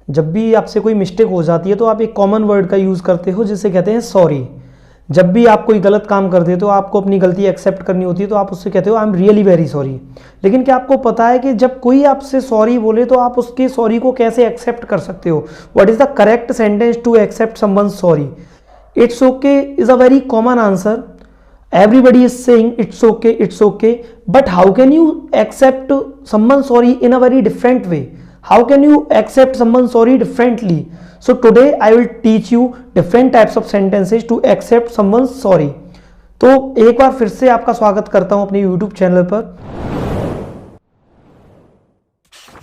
जब भी आपसे कोई मिस्टेक हो जाती है तो आप एक कॉमन वर्ड का यूज़ करते हो जिसे कहते हैं सॉरी। जब भी आप कोई गलत काम करते हो तो आपको अपनी गलती एक्सेप्ट करनी होती है तो आप उससे कहते हो आई एम रियली वेरी सॉरी। लेकिन क्या आपको पता है कि जब कोई आपसे सॉरी बोले तो आप उसके सॉरी को कैसे एक्सेप्ट कर सकते हो? What is the correct sentence to accept someone sorry? It's okay is a very common answer. Everybody is saying it's okay, but how can you accept someone sorry in a very different way? How can you accept someone sorry differently? So today I will teach you different types of sentences to accept someone sorry. तो एक बार फिर से आपका स्वागत करता हूं अपने YouTube channel पर।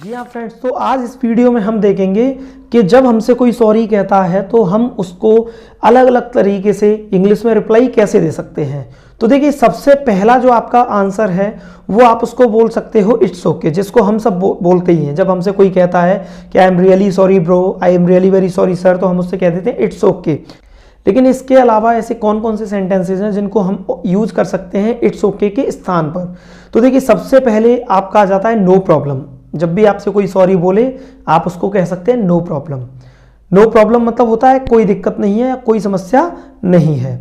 जी हाँ फ्रेंड्स, तो आज इस वीडियो में हम देखेंगे कि जब हमसे कोई सॉरी कहता है तो हम उसको अलग अलग तरीके से इंग्लिश में रिप्लाई कैसे दे सकते हैं। तो देखिए, सबसे पहला जो आपका आंसर है वो आप उसको बोल सकते हो इट्स ओके, जिसको हम सब बोलते ही हैं। जब हमसे कोई कहता है कि आई am really sorry bro, I am really very sorry sir, तो हम उससे कह देते हैं इट्स ओके। लेकिन इसके अलावा ऐसे कौन कौन से सेंटेंसेज हैं जिनको हम यूज कर सकते हैं इट्स ओके के स्थान पर? तो देखिए, सबसे पहले आपका आ जाता है नो प्रॉब्लम। जब भी आपसे कोई सॉरी बोले आप उसको कह सकते हैं नो प्रॉब्लम। नो प्रॉब्लम मतलब होता है कोई दिक्कत नहीं है, कोई समस्या नहीं है।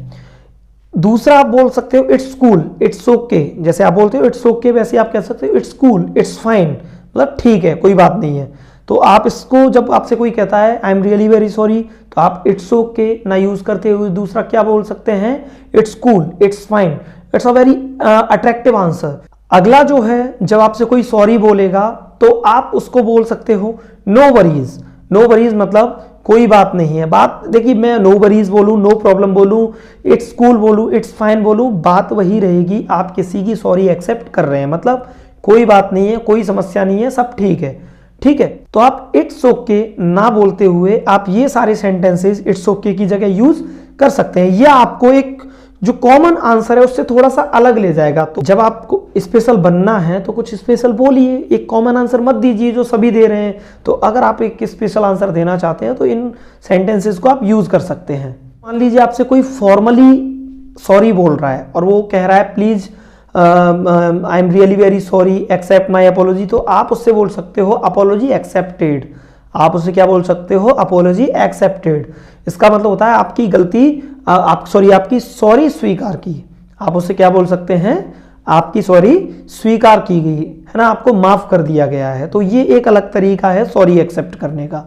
दूसरा आप बोल सकते हो इट्स कूल, इट्स ओके। जैसे आप बोलते हो इट्स ओके, वैसे आप कह सकते हो इट्स कूल, इट्स फाइन, मतलब ठीक है, कोई बात नहीं है। तो आप इसको, जब आपसे कोई कहता है आई एम रियली वेरी सॉरी, तो आप इट्स ओके ना यूज करते हुए दूसरा क्या बोल सकते हैं? It's cool, it's fine. It's a very attractive answer. अगला जो है, जब आपसे कोई सॉरी बोलेगा तो आप उसको बोल सकते हो नो वरीज। नो वरीज मतलब कोई बात नहीं है। बात देखिए, मैं नो वरीज बोलूं, नो प्रॉब्लम बोलूं, इट्स कूल बोलूं, इट्स फाइन बोलूं, बात वही रहेगी। आप किसी की सॉरी एक्सेप्ट कर रहे हैं, मतलब कोई बात नहीं है, कोई समस्या नहीं है, सब ठीक है। ठीक है, तो आप इट्स ओके ना बोलते हुए आप ये सारे सेंटेंसेस इट्स ओके की जगह यूज कर सकते हैं। यह आपको एक जो कॉमन आंसर है उससे थोड़ा सा अलग ले जाएगा। तो जब आपको स्पेशल बनना है तो कुछ स्पेशल बोलिए, एक कॉमन आंसर मत दीजिए जो सभी दे रहे हैं। तो अगर आप एक स्पेशल आंसर देना चाहते हैं तो इन सेंटेंसेस को आप यूज कर सकते हैं। मान लीजिए आपसे कोई फॉर्मली सॉरी बोल रहा है और वो कह रहा है please I am really very sorry, accept my apology, तो आप उससे बोल सकते हो अपोलॉजी एक्सेप्टेड। आप उससे क्या बोल सकते हो? Apology accepted. इसका मतलब होता है आपकी गलती, आपकी सॉरी स्वीकार की। आप उससे क्या बोल सकते हैं? आपकी सॉरी स्वीकार की गई है ना, आपको माफ कर दिया गया है। तो ये एक अलग तरीका है सॉरी एक्सेप्ट करने का।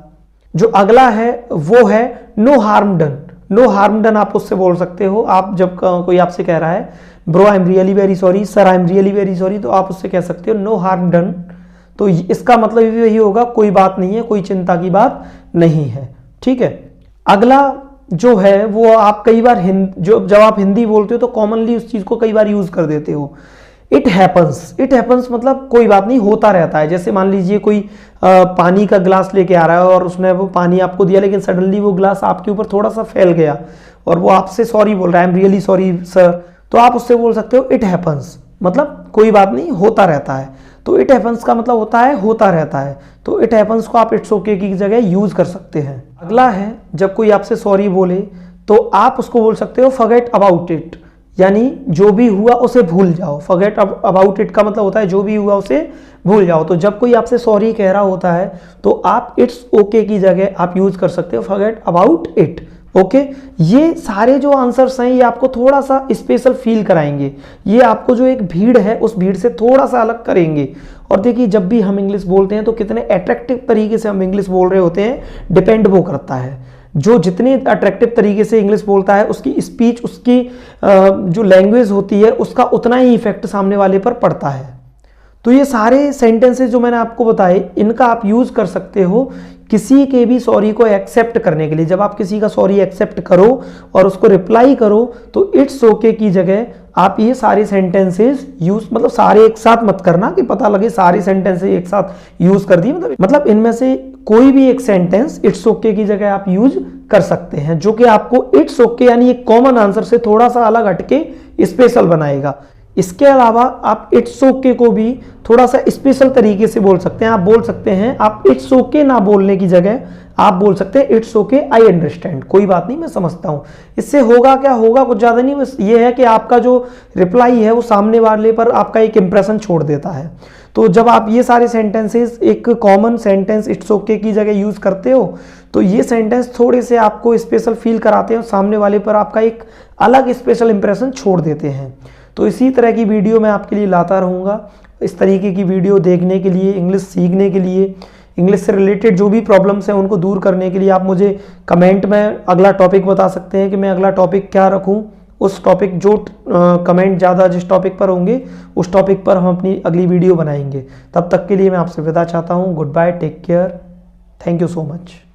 जो अगला है वो है no harm done. No harm done आप उससे बोल सकते हो। आप जब कोई आपसे कह रहा है bro I am really very sorry, sir I am really very sorry, तो आप उससे कह सकते हो नो हार्म डन। तो इसका मतलब भी यही होगा कोई बात नहीं है, कोई चिंता की बात नहीं है। ठीक है, अगला जो है वो आप कई बार जब आप हिंदी बोलते हो तो कॉमनली उस चीज को कई बार यूज कर देते हो। It happens. इट हैपन्स मतलब कोई बात नहीं, होता रहता है। जैसे मान लीजिए कोई पानी का ग्लास लेके आ रहा है और उसने वो पानी आपको दिया, लेकिन सडनली वो ग्लास आपके ऊपर थोड़ा सा फैल गया और वो आपसे सॉरी बोल रहा है आई एम रियली सॉरी सर, तो आप उससे बोल सकते हो इट हैपन्स, मतलब कोई बात नहीं, होता रहता है। तो इट हैपन्स का मतलब होता है होता रहता है। तो इट हैपन्स को आप इट्स ओके की जगह यूज कर सकते हैं। अगला है, जब कोई आपसे सॉरी बोले तो आप उसको बोल सकते हो फॉरगेट अबाउट इट, यानी जो भी हुआ उसे भूल जाओ। फॉरगेट अबाउट इट का मतलब होता है जो भी हुआ उसे भूल जाओ। तो जब कोई आपसे सॉरी कह रहा होता है तो आप इट्स ओके की जगह आप यूज कर सकते हो फॉरगेट अबाउट इट। ओके, ये सारे जो आंसर्स हैं ये आपको थोड़ा सा स्पेशल फील कराएंगे। ये आपको जो एक भीड़ है उस भीड़ से थोड़ा सा अलग करेंगे। और देखिए, जब भी हम इंग्लिश बोलते हैं तो कितने अट्रैक्टिव तरीके से हम इंग्लिश बोल रहे होते हैं, डिपेंड वो करता है। जो जितने अट्रैक्टिव तरीके से इंग्लिश बोलता है उसकी स्पीच, उसकी जो लैंग्वेज होती है उसका उतना ही इफेक्ट सामने वाले पर पड़ता है। तो ये सारे सेंटेंसेस जो मैंने आपको बताए इनका आप यूज कर सकते हो किसी के भी सॉरी को एक्सेप्ट करने के लिए। जब आप किसी का सॉरी एक्सेप्ट करो और उसको रिप्लाई करो तो इट्स ओके की जगह आप ये सारे सेंटेंसेस यूज, मतलब सारे एक साथ मत करना कि पता लगे सारे सेंटेंसेस एक साथ यूज कर दिए, मतलब इनमें से कोई भी एक सेंटेंस इट्स ओके की जगह आप यूज कर सकते हैं, जो कि आपको इट्स ओके यानी एक कॉमन आंसर से थोड़ा सा अलग हटके स्पेशल बनाएगा। इसके अलावा आप इट्स ओके को भी थोड़ा सा स्पेशल तरीके से बोल सकते हैं। आप बोल सकते हैं, आप इट्स ओके ना बोलने की जगह आप बोल सकते हैं इट्स ओके आई अंडरस्टैंड, कोई बात नहीं मैं समझता हूं। इससे होगा क्या, होगा कुछ ज़्यादा नहीं, बस ये है कि आपका जो रिप्लाई है वो सामने वाले पर आपका एक इंप्रेशन छोड़ देता है। तो जब आप ये सारे सेंटेंसेस एक कॉमन सेंटेंस इट्स ओके की जगह यूज़ करते हो तो ये सेंटेंस थोड़े से आपको स्पेशल फील कराते हैं और सामने वाले पर आपका एक अलग स्पेशल इंप्रेशन छोड़ देते हैं। तो इसी तरह की वीडियो मैं आपके लिए लाता रहूँगा। इस तरीके की वीडियो देखने के लिए, इंग्लिश सीखने के लिए, इंग्लिश से रिलेटेड जो भी प्रॉब्लम्स हैं उनको दूर करने के लिए आप मुझे कमेंट में अगला टॉपिक बता सकते हैं कि मैं अगला टॉपिक क्या रखूं। उस टॉपिक जो कमेंट ज़्यादा जिस टॉपिक पर होंगे उस टॉपिक पर हम अपनी अगली वीडियो बनाएंगे। तब तक के लिए मैं आपसे विदा चाहता हूँ। Goodbye, take care, thank you so much.